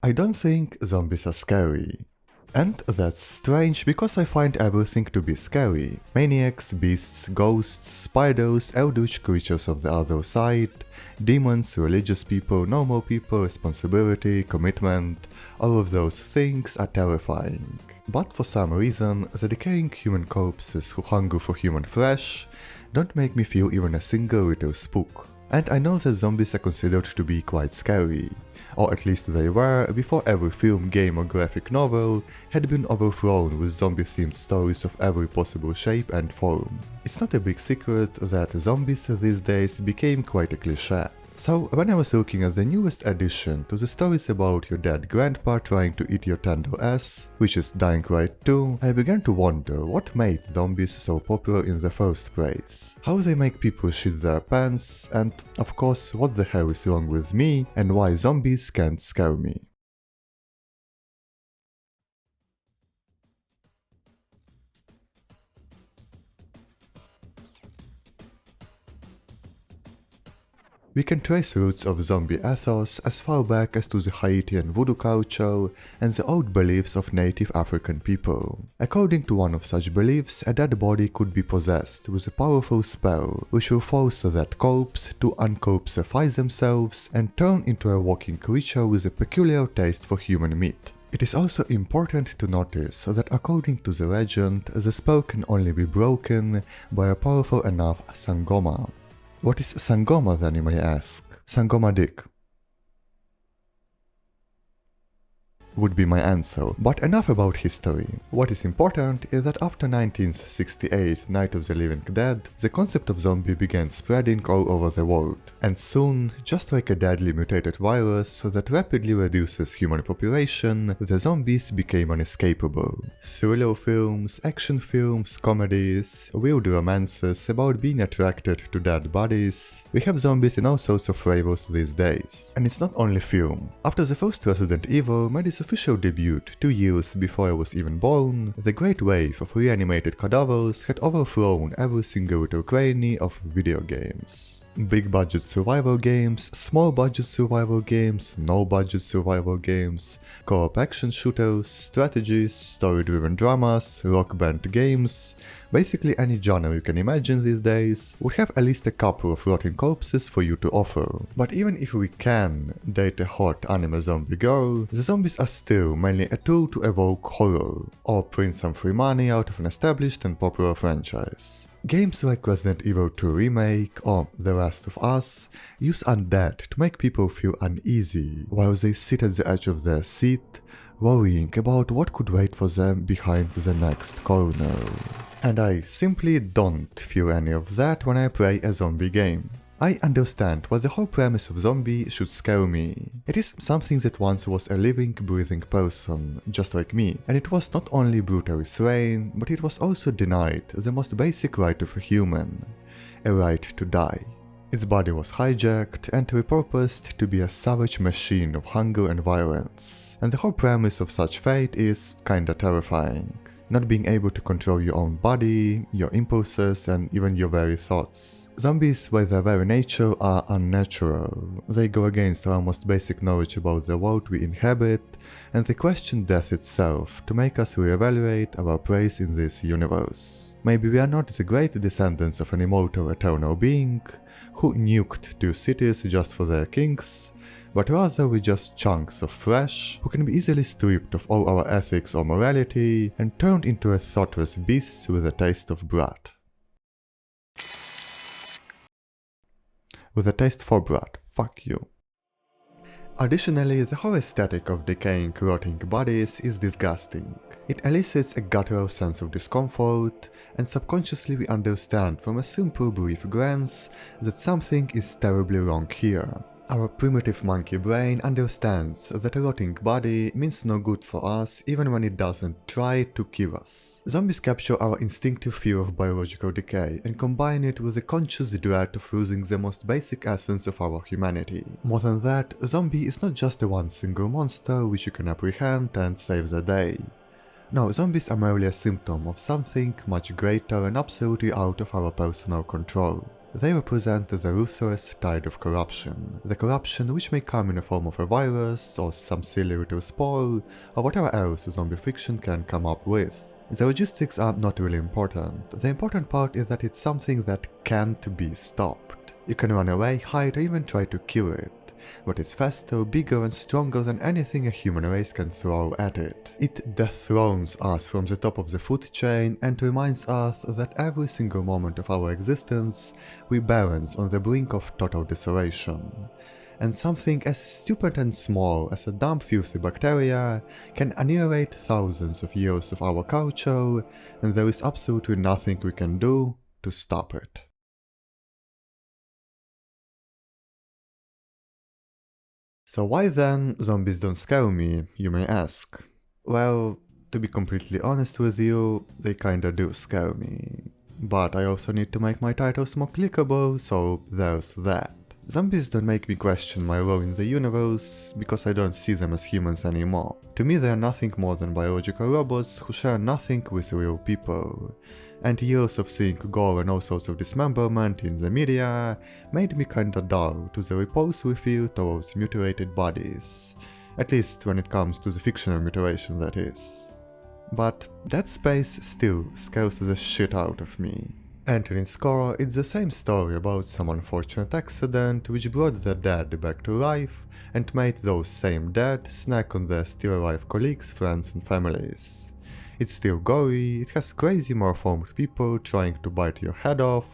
I don't think zombies are scary. And that's strange because I find everything to be scary. Maniacs, beasts, ghosts, spiders, eldritch creatures of the other side, demons, religious people, normal people, responsibility, commitment, all of those things are terrifying. But for some reason, the decaying human corpses who hunger for human flesh don't make me feel even a single little spook. And I know that zombies are considered to be quite scary, or at least they were before every film, game or graphic novel had been overthrown with zombie-themed stories of every possible shape and form. It's not a big secret that zombies these days became quite a cliché. So when I was looking at the newest addition to the stories about your dead grandpa trying to eat your tender ass, which is Dying Right 2, I began to wonder what made zombies so popular in the first place, how they make people shit their pants, and of course what the hell is wrong with me and why zombies can't scare me. We can trace roots of zombie ethos as far back as to the Haitian voodoo culture and the old beliefs of native African people. According to one of such beliefs, a dead body could be possessed with a powerful spell which will force that corpse to uncorpsify themselves and turn into a walking creature with a peculiar taste for human meat. It is also important to notice that according to the legend, the spell can only be broken by a powerful enough Sangoma. What is Sangoma then, you may ask? Sangoma dick would be my answer, but enough about history. What is important is that after 1968 Night of the Living Dead, the concept of zombie began spreading all over the world, and soon, just like a deadly mutated virus that rapidly reduces human population, the zombies became unescapable. Thriller films, action films, comedies, weird romances about being attracted to dead bodies, we have zombies in all sorts of flavors these days. And it's not only film. After the first Resident Evil made its official debut 2 years before I was even born, the great wave of reanimated cadavers had overthrown every single little cranny of video games. Big budget survival games, small budget survival games, no budget survival games, co-op action shooters, strategies, story-driven dramas, rock band games, basically any genre you can imagine these days would have at least a couple of rotting corpses for you to offer. But even if we can date a hot anime zombie girl, the zombies are still mainly a tool to evoke horror, or print some free money out of an established and popular franchise. Games like Resident Evil 2 Remake or The Last of Us use undead to make people feel uneasy while they sit at the edge of their seat, worrying about what could wait for them behind the next corner. And I simply don't feel any of that when I play a zombie game. I understand why the whole premise of zombie should scare me. It is something that once was a living, breathing person, just like me, and it was not only brutally slain, but it was also denied the most basic right of a human, a right to die. Its body was hijacked and repurposed to be a savage machine of hunger and violence, and the whole premise of such fate is kinda terrifying. Not being able to control your own body, your impulses, and even your very thoughts. Zombies, by their very nature, are unnatural. They go against our most basic knowledge about the world we inhabit, and they question death itself to make us reevaluate our place in this universe. Maybe we are not the great descendants of an immortal eternal being who nuked 2 cities just for their kings, but rather we're just chunks of flesh who can be easily stripped of all our ethics or morality and turned into a thoughtless beasts with a taste of blood. With a taste for blood, fuck you. Additionally, the whole aesthetic of decaying, rotting bodies is disgusting. It elicits a guttural sense of discomfort, and subconsciously we understand from a simple brief glance that something is terribly wrong here. Our primitive monkey brain understands that a rotting body means no good for us even when it doesn't try to kill us. Zombies capture our instinctive fear of biological decay and combine it with a conscious dread of losing the most basic essence of our humanity. More than that, zombie is not just a one single monster which you can apprehend and save the day. No, zombies are merely a symptom of something much greater and absolutely out of our personal control. They represent the ruthless tide of corruption. The corruption which may come in the form of a virus, or some silly little spore, or whatever else zombie fiction can come up with. The logistics are not really important. The important part is that it's something that can't be stopped. You can run away, hide, or even try to kill it, but it's faster, bigger and stronger than anything a human race can throw at it. It dethrones us from the top of the food chain and reminds us that every single moment of our existence we balance on the brink of total desolation. And something as stupid and small as a dumb filthy bacteria can annihilate thousands of years of our culture, and there is absolutely nothing we can do to stop it. So why then zombies don't scare me, you may ask? Well, to be completely honest with you, they kinda do scare me. But I also need to make my titles more clickable, so there's that. Zombies don't make me question my role in the universe, because I don't see them as humans anymore. To me they are nothing more than biological robots who share nothing with real people. And years of seeing gore and all sorts of dismemberment in the media made me kinda dull to the repulse we feel towards mutilated bodies. At least when it comes to the fictional mutilation, that is. But Dead Space still scares the shit out of me. And in its core, it's the same story about some unfortunate accident which brought the dead back to life and made those same dead snack on their still alive colleagues, friends and families. It's still gory, it has crazy malformed people trying to bite your head off,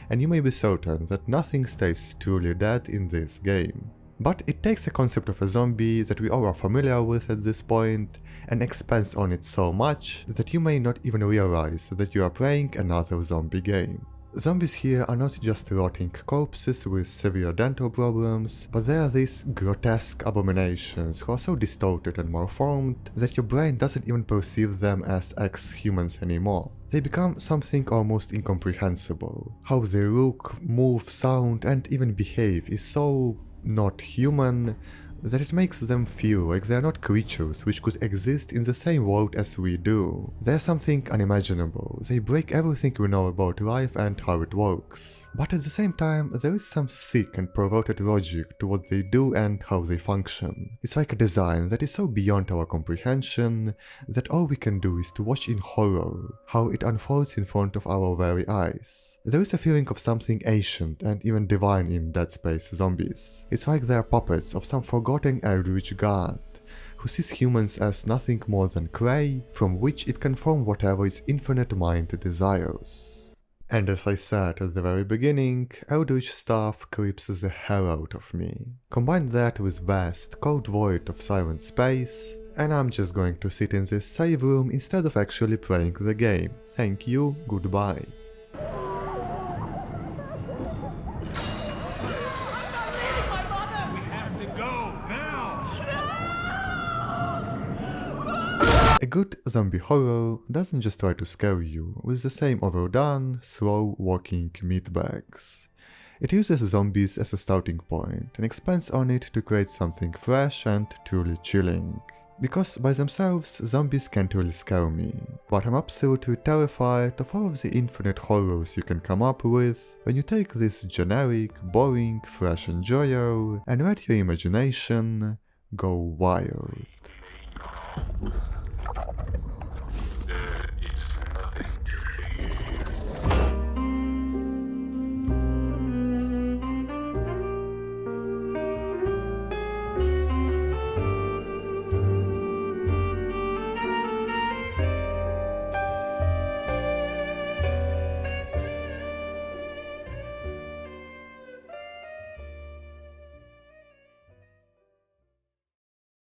and you may be certain that nothing stays truly dead in this game. But it takes a concept of a zombie that we all are familiar with at this point and expands on it so much that you may not even realize that you are playing another zombie game. Zombies here are not just rotting corpses with severe dental problems, but they are these grotesque abominations who are so distorted and malformed that your brain doesn't even perceive them as ex-humans anymore. They become something almost incomprehensible. How they look, move, sound and even behave is so not human that it makes them feel like they are not creatures which could exist in the same world as we do. They are something unimaginable, they break everything we know about life and how it works. But at the same time, there is some sick and perverted logic to what they do and how they function. It's like a design that is so beyond our comprehension that all we can do is to watch in horror how it unfolds in front of our very eyes. There is a feeling of something ancient and even divine in Dead Space zombies. It's like they are puppets of some forgotten eldritch god, who sees humans as nothing more than clay from which it can form whatever its infinite mind desires. And as I said at the very beginning, eldritch stuff creeps the hell out of me. Combine that with vast, cold void of silent space, and I'm just going to sit in this save room instead of actually playing the game. Thank you, goodbye. A good zombie horror doesn't just try to scare you with the same overdone, slow-walking meatbags. It uses zombies as a starting point and expands on it to create something fresh and truly chilling. Because by themselves, zombies can't really scare me, but I'm absolutely terrified of all of the infinite horrors you can come up with when you take this generic, boring, fresh enjoyer and let your imagination go wild.